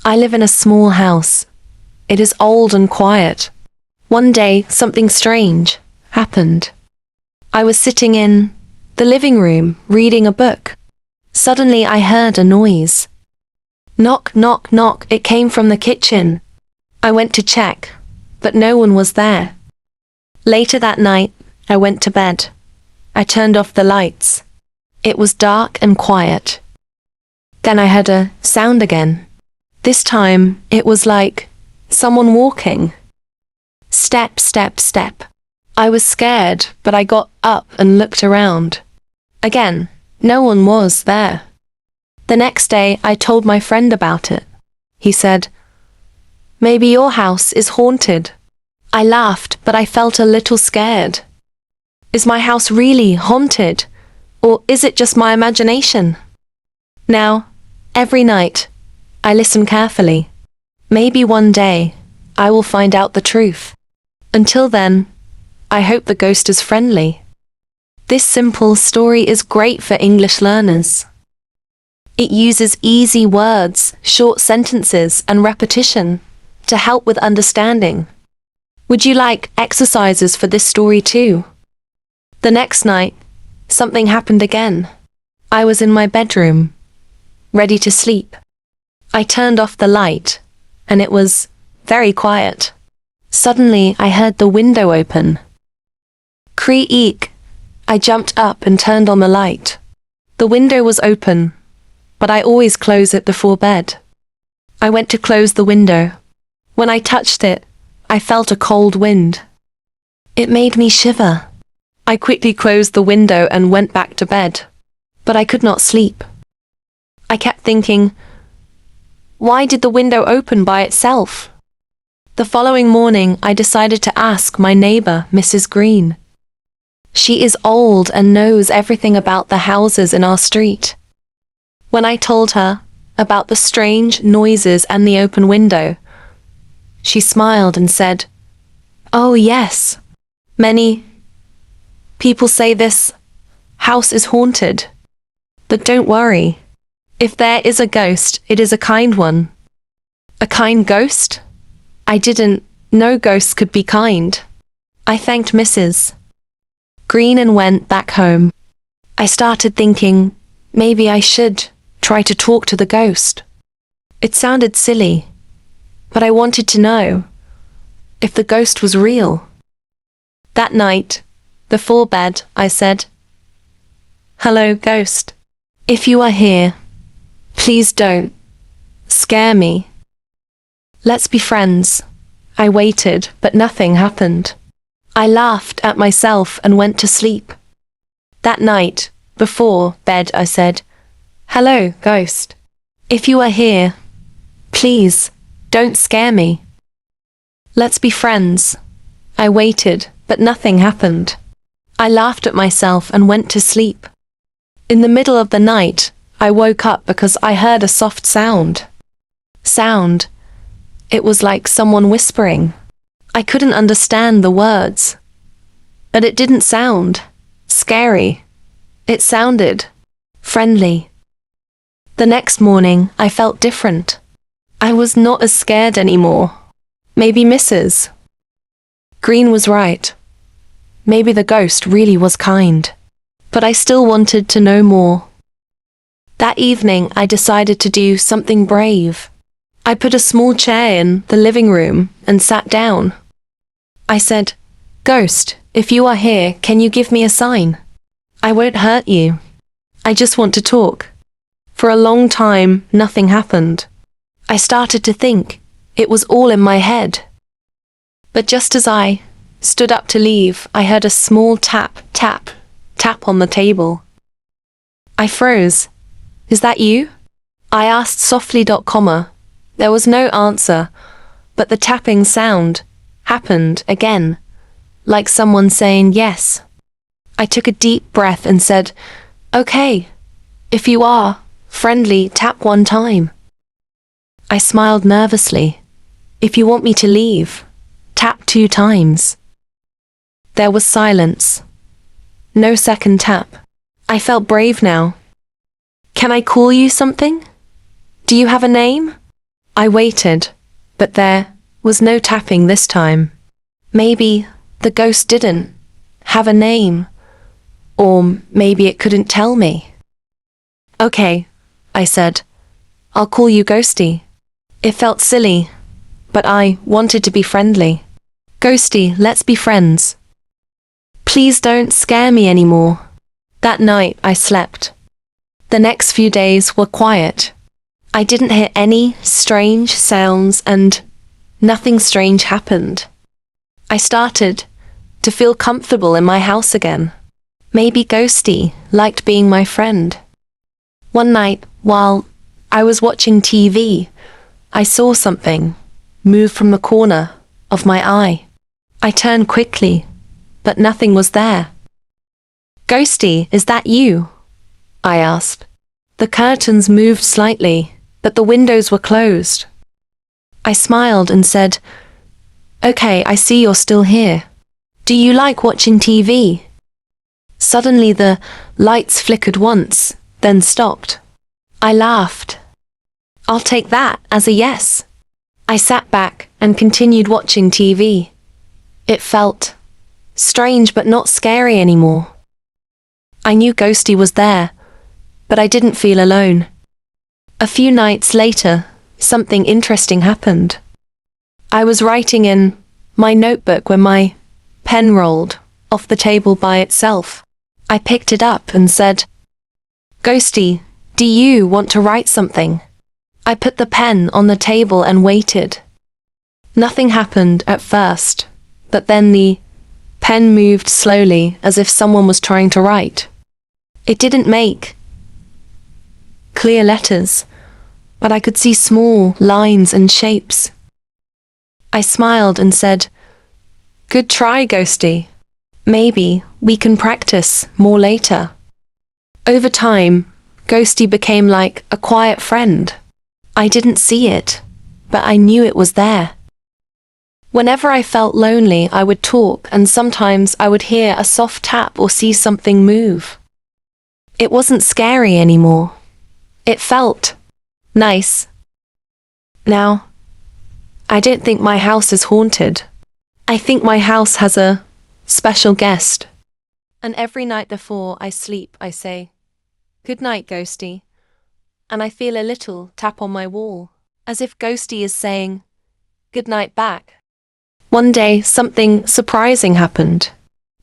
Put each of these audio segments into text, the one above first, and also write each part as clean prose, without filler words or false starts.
I live in a small house. It is old and quiet. One day, something strange happened. I was sitting in the living room, reading a book. Suddenly I heard a noise. Knock, knock, knock, it came from the kitchen. I went to check, but no one was there. Later that night, I went to bed. I turned off the lights. It was dark and quiet. Then I heard a sound again. This time, it was like someone walking. Step, step, step. I was scared, but I got up and looked around. Again, no one was there. The next day, I told my friend about it. He said, "Maybe your house is haunted." I laughed, but I felt a little scared. Is my house really haunted? Or is it just my imagination? Now, every night, I listen carefully. Maybe one day, I will find out the truth. Until then, I hope the ghost is friendly. This simple story is great for English learners. It uses easy words, short sentences, and repetition to help with understanding. Would you like exercises for this story too? The next night, something happened again. I was in my bedroom, ready to sleep. I turned off the light, and it was very quiet. Suddenly, I heard the window open. Creak! I jumped up and turned on the light. The window was open, but I always close it before bed. I went to close the window. When I touched it, I felt a cold wind. It made me shiver. I quickly closed the window and went back to bed, but I could not sleep. I kept thinking, why did the window open by itself? The following morning, I decided to ask my neighbor, Mrs. Green. She is old and knows everything about the houses in our street. When I told her about the strange noises and the open window, she smiled and said, "Oh yes, many people say this house is haunted. But don't worry. If there is a ghost, it is a kind one." A kind ghost? I didn't know ghosts could be kind. I thanked Mrs. Green and went back home. I started thinking, maybe I should try to talk to the ghost. It sounded silly, but I wanted to know if the ghost was real. That night, before bed, I said, "Hello, ghost. If you are here, please don't scare me. Let's be friends." I waited, but nothing happened. I laughed at myself and went to sleep. That night, before bed, I said, "Hello, ghost. If you are here, please don't scare me. Let's be friends." I waited, but nothing happened. I laughed at myself and went to sleep. In the middle of the night, I woke up because I heard a soft sound. It was like someone whispering. I couldn't understand the words, but it didn't sound scary. It sounded friendly. The next morning, I felt different. I was not as scared anymore. Maybe Mrs. Green was right. Maybe the ghost really was kind. But I still wanted to know more. That evening, I decided to do something brave. I put a small chair in the living room and sat down. I said, "Ghost, if you are here, can you give me a sign? I won't hurt you. I just want to talk." For a long time, nothing happened. I started to think it was all in my head. But just as I stood up to leave, I heard a small tap, tap, tap on the table. I froze. "Is that you?" I asked softly. There was no answer, but the tapping sound happened again, like someone saying yes. I took a deep breath and said, "Okay, if you are friendly, tap one time." I smiled nervously. "If you want me to leave, tap 2 times." There was silence. No second tap. I felt brave now. "Can I call you something? Do you have a name?" I waited, but there was no tapping this time. Maybe the ghost didn't have a name, or maybe it couldn't tell me. Okay, I said. I'll call you Ghosty. It felt silly, but I wanted to be friendly. Ghosty, let's be friends. Please don't scare me anymore. That night I slept. The next few days were quiet. I didn't hear any strange sounds and nothing strange happened. I started to feel comfortable in my house again. Maybe Ghosty liked being my friend. One night, while I was watching TV, I saw something move from the corner of my eye. I turned quickly, but nothing was there. Ghosty, is that you? I asked. The curtains moved slightly, but the windows were closed. I smiled and said, Okay, I see you're still here. Do you like watching TV? Suddenly the lights flickered once, then stopped. I laughed. I'll take that as a yes. I sat back and continued watching TV. It felt strange but not scary anymore. I knew Ghosty was there, but I didn't feel alone. A few nights later, something interesting happened. I was writing in my notebook when my pen rolled off the table by itself. I picked it up and said, Ghosty, do you want to write something? I put the pen on the table and waited. Nothing happened at first, but then the pen moved slowly as if someone was trying to write. It didn't make clear letters, but I could see small lines and shapes. I smiled and said, Good try, Ghosty. Maybe we can practice more later. Over time, Ghosty became like a quiet friend. I didn't see it, but I knew it was there. Whenever I felt lonely, I would talk, and sometimes I would hear a soft tap or see something move. It wasn't scary anymore. It felt nice. Now, I don't think my house is haunted. I think my house has a special guest. And every night before I sleep, I say, Good night, Ghosty. And I feel a little tap on my wall, as if Ghosty is saying, Good night back. One day, something surprising happened.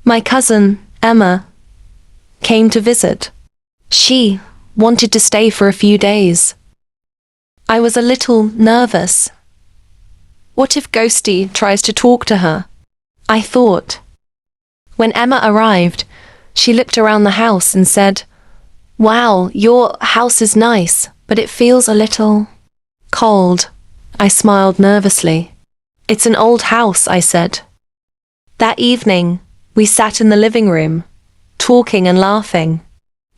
My cousin, Emma, came to visit. She wanted to stay for a few days. I was a little nervous. What if Ghosty tries to talk to her? I thought. When Emma arrived, she looked around the house and said, Wow, your house is nice, but it feels a little cold. I smiled nervously. It's an old house, I said. That evening, we sat in the living room, talking and laughing.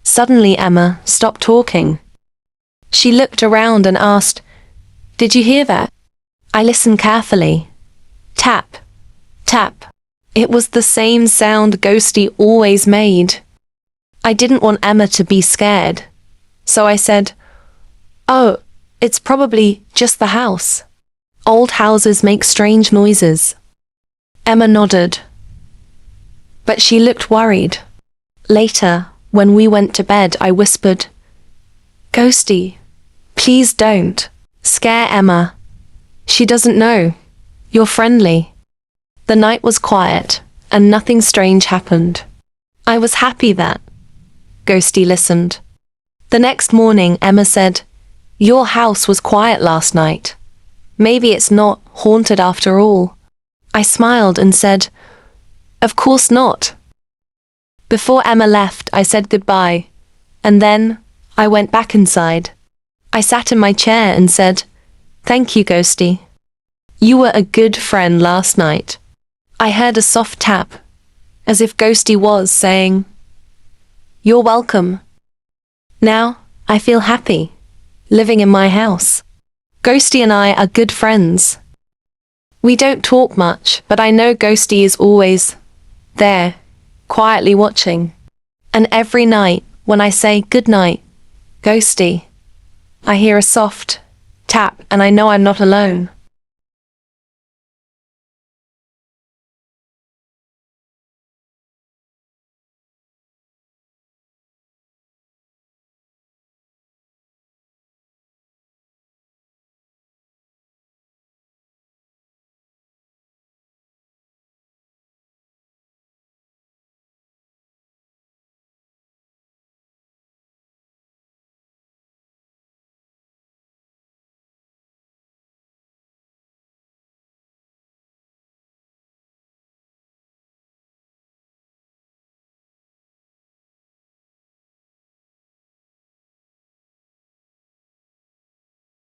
Suddenly Emma stopped talking. She looked around and asked, Did you hear that? I listened carefully. Tap, tap. It was the same sound Ghosty always made. I didn't want Emma to be scared, so I said, Oh, it's probably just the house. Old houses make strange noises. Emma nodded, but she looked worried. Later, when we went to bed, I whispered, Ghosty, please don't scare Emma. She doesn't know. You're friendly. The night was quiet, and nothing strange happened. I was happy that Ghosty listened. The next morning, Emma said, Your house was quiet last night. Maybe it's not haunted after all. I smiled and said, Of course not. Before Emma left, I said goodbye, and then I went back inside. I sat in my chair and said, Thank you, Ghosty. You were a good friend last night. I heard a soft tap, as if Ghosty was saying, You're welcome. Now, I feel happy, living in my house. Ghosty and I are good friends. We don't talk much, but I know Ghosty is always there, quietly watching. And every night, when I say good night, Ghosty, I hear a soft Tap, and I know I'm not alone.